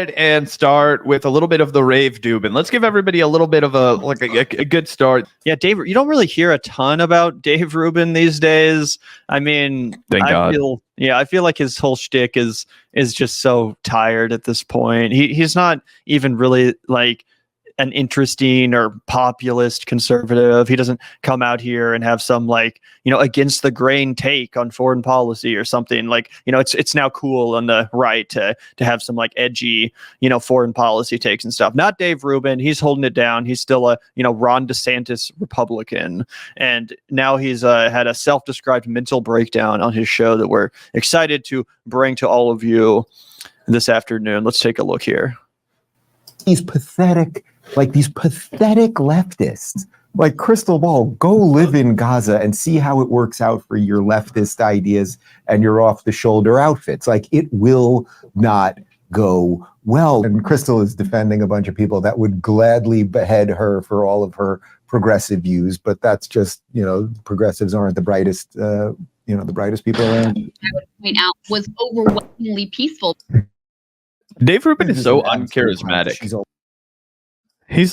ahead and start with a little bit of the rave Dubin. Let's give everybody a little bit of a good start. Yeah, Dave, you don't really hear a ton about Dave Rubin these days. I mean, I feel like his whole shtick is just so tired at this point. He's not even really like an interesting or populist conservative. He doesn't come out here and have some like, against the grain take on foreign policy or something. Like, it's now cool on the right to have some like edgy, foreign policy takes and stuff. Not Dave Rubin. He's holding it down. He's still a, Ron DeSantis Republican. And now he's had a self-described mental breakdown on his show that we're excited to bring to all of you this afternoon. Let's take a look here. These pathetic leftists, like Krystal Ball, go live in Gaza and see how it works out for your leftist ideas and your off-the-shoulder outfits. Like, it will not go well. And Krystal is defending a bunch of people that would gladly behead her for all of her progressive views, but that's just, progressives aren't the brightest, the brightest people around. I would point out was overwhelmingly peaceful. Dave Rubin is so uncharismatic. He's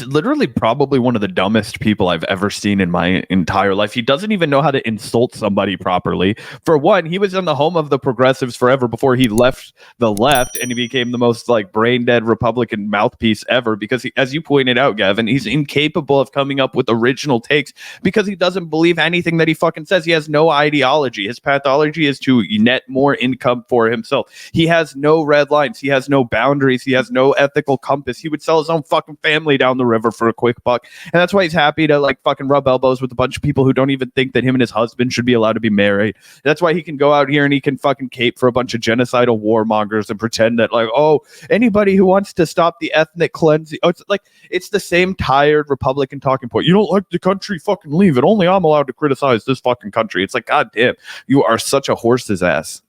literally probably one of the dumbest people I've ever seen in my entire life. He doesn't even know how to insult somebody properly. For one, he was in the home of the progressives forever before he left the left, and he became the most like brain dead Republican mouthpiece ever because he, as you pointed out, Gavin, he's incapable of coming up with original takes because he doesn't believe anything that he fucking says. He has no ideology. His pathology is to net more income for himself. He has no red lines. He has no boundaries. He has no ethical compass. He would sell his own fucking family down the river for a quick buck, and that's why he's happy to like fucking rub elbows with a bunch of people who don't even think that him and his husband should be allowed to be married. That's why he can go out here and he can fucking cape for a bunch of genocidal warmongers and pretend that like, oh, anybody who wants to stop the ethnic cleansing, it's the same tired Republican talking point. You don't like the country, fucking leave it. Only I'm allowed to criticize this fucking country. It's like, god damn, you are such a horse's ass.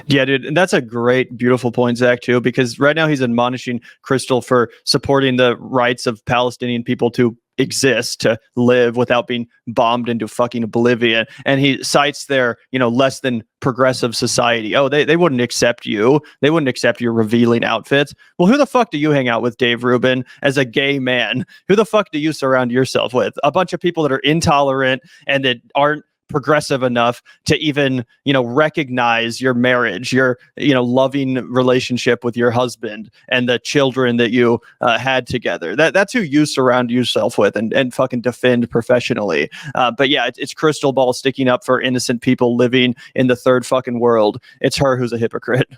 Yeah, dude, and that's a great, beautiful point, Zach, too, because right now he's admonishing Krystal for supporting the rights of Palestinian people to exist, to live without being bombed into fucking oblivion. And he cites their, less than progressive society. Oh, they wouldn't accept you. They wouldn't accept your revealing outfits. Well, who the fuck do you hang out with, Dave Rubin, as a gay man? Who the fuck do you surround yourself with? A bunch of people that are intolerant and that aren't progressive enough to even recognize your marriage, your loving relationship with your husband and the children that you had together. That's who you surround yourself with and fucking defend professionally. But yeah, it's Krystal Ball sticking up for innocent people living in the third fucking world. It's her who's a hypocrite.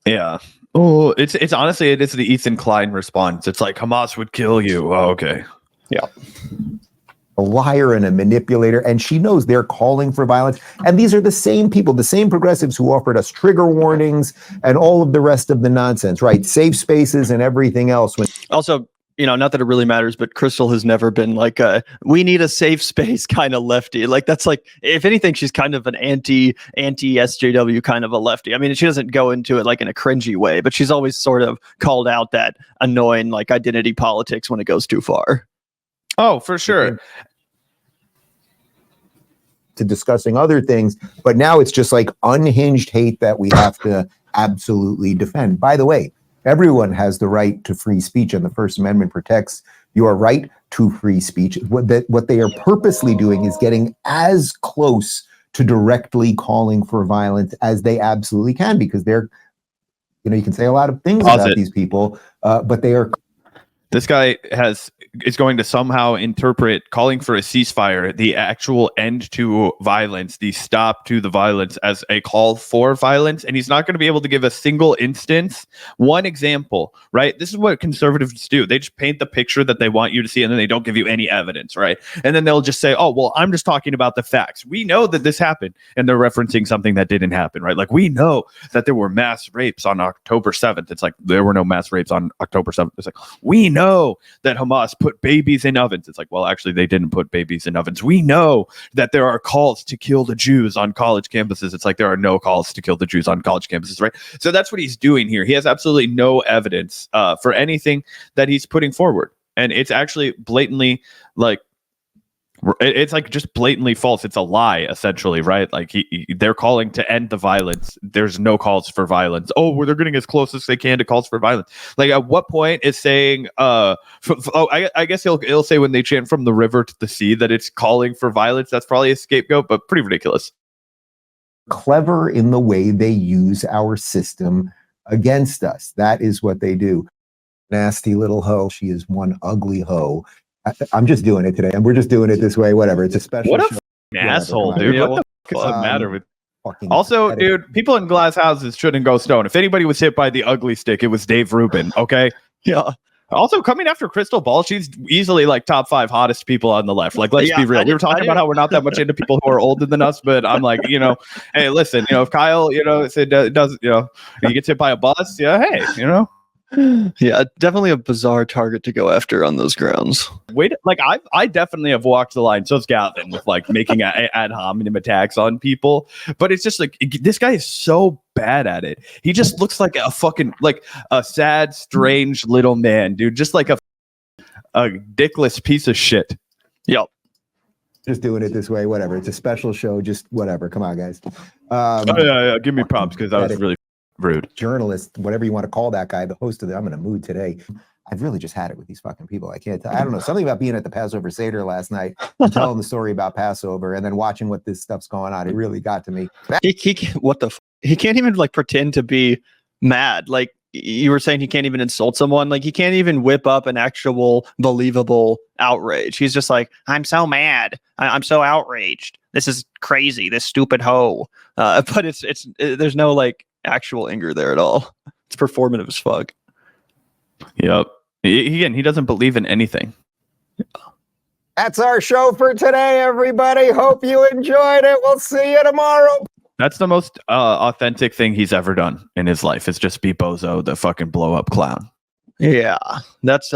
Yeah. Oh, it's honestly, it is the Ethan Klein response. It's like Hamas would kill you. Oh, okay. Yeah. A liar and a manipulator, and she knows they're calling for violence. And these are the same people, the same progressives who offered us trigger warnings and all of the rest of the nonsense, right? Safe spaces and everything else. Also, not that it really matters, but Krystal has never been like we need a safe space kind of lefty. Like, that's like, if anything, she's kind of an anti SJW kind of a lefty. I mean, she doesn't go into it like in a cringy way, but she's always sort of called out that annoying like identity politics when it goes too far. Oh, for sure. To discussing other things, but now it's just like unhinged hate that we have to absolutely defend. By the way, everyone has the right to free speech, and the First Amendment protects your right to free speech. What they are purposely doing is getting as close to directly calling for violence as they absolutely can, because they're, you can say a lot of things about these people, but they are. This guy is going to somehow interpret calling for a ceasefire, the actual end to violence, the stop to the violence, as a call for violence. And he's not going to be able to give a single instance, one example, right? This is what conservatives do. They just paint the picture that they want you to see, and then they don't give you any evidence, right? And then they'll just say, oh, well, I'm just talking about the facts. We know that this happened. And they're referencing something that didn't happen, right? Like, we know that there were mass rapes on October 7th. It's like, there were no mass rapes on October 7th. It's like, we know that Hamas put babies in ovens. It's like, well, actually, they didn't put babies in ovens. We know that there are calls to kill the Jews on college campuses. It's like, there are no calls to kill the Jews on college campuses, right? So that's what he's doing here. He has absolutely no evidence for anything that he's putting forward. And it's actually blatantly like It's like just blatantly false. It's a lie, essentially, right? Like they're calling to end the violence. There's no calls for violence. Oh, well, they're getting as close as they can to calls for violence. Like, at what point is saying, I guess he'll say when they chant from the river to the sea that it's calling for violence. That's probably a scapegoat, but pretty ridiculous. Clever in the way they use our system against us. That is what they do. Nasty little hoe. She is one ugly hoe. I'm just doing it today, and we're just doing it this way. Whatever. It's a special. What show. asshole, dude! Yeah, what the fuck is the matter with? Also, Also, dude, people in glass houses shouldn't go stone. If anybody was hit by the ugly stick, it was Dave Rubin. Okay. Yeah. Also, coming after Krystal Ball, she's easily like top 5 hottest people on the left. Like, let's be real. We were talking about how we're not that much into people who are older than us, but I'm like, hey, listen, if Kyle, does, he gets hit by a bus, yeah, hey, Yeah, definitely a bizarre target to go after on those grounds. Wait, like I definitely have walked the line. So's Gavin with like making ad hominem attacks on people, but it's just like this guy is so bad at it. He just looks like a fucking like a sad, strange little man, dude. Just like a dickless piece of shit. Yep. Just doing it this way, whatever. It's a special show. Just whatever. Come on, guys. Yeah. Give me props because I was really rude. Journalist, whatever you want to call that guy, the host of I'm in a mood today. I've really just had it with these fucking people. I can't tell. I don't know. Something about being at the Passover Seder last night, telling the story about Passover, and then watching what this stuff's going on. It really got to me. He can't even like pretend to be mad. Like you were saying, he can't even insult someone. Like he can't even whip up an actual believable outrage. He's just like, I'm so mad. I'm so outraged. This is crazy. This stupid hoe. But it's there's no like actual anger there at all. It's performative as fuck. Yep. He doesn't believe in anything. That's our show for today, everybody. Hope you enjoyed it. We'll see you tomorrow. That's the most authentic thing he's ever done in his life, is just be Bozo, the fucking blow up clown. Yeah, that's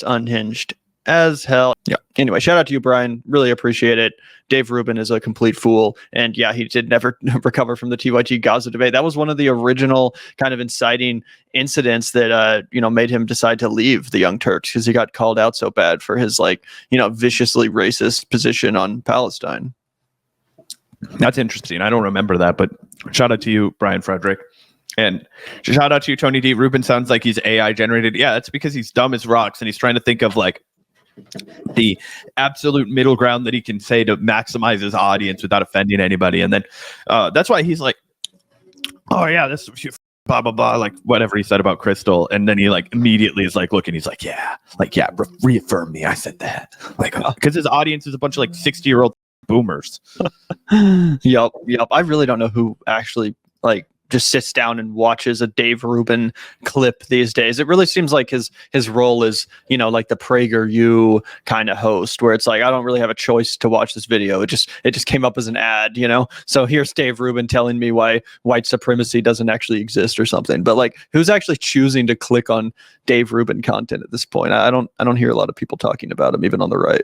unhinged as hell. Yeah. Anyway, shout out to you, Brian. Really appreciate it. Dave Rubin is a complete fool. And yeah, he did never recover from the TYT Gaza debate. That was one of the original kind of inciting incidents that, made him decide to leave the Young Turks, because he got called out so bad for his viciously racist position on Palestine. That's interesting. I don't remember that, but shout out to you, Brian Frederick. And shout out to you, Tony D. Rubin. Sounds like he's AI generated. Yeah, that's because he's dumb as rocks and he's trying to think of like the absolute middle ground that he can say to maximize his audience without offending anybody. And then that's why he's like, oh yeah, this blah blah blah, like whatever he said about Krystal, and then he like immediately is like looking, he's like, yeah, reaffirm me, I said that, like, because his audience is a bunch of like 60-year-old boomers. Yep. I really don't know who actually like just sits down and watches a Dave Rubin clip these days. It really seems like his role is, like the PragerU kind of host, where it's like, I don't really have a choice to watch this video. It just came up as an ad, So here's Dave Rubin telling me why white supremacy doesn't actually exist or something. But like, who's actually choosing to click on Dave Rubin content at this point? I don't hear a lot of people talking about him, even on the right.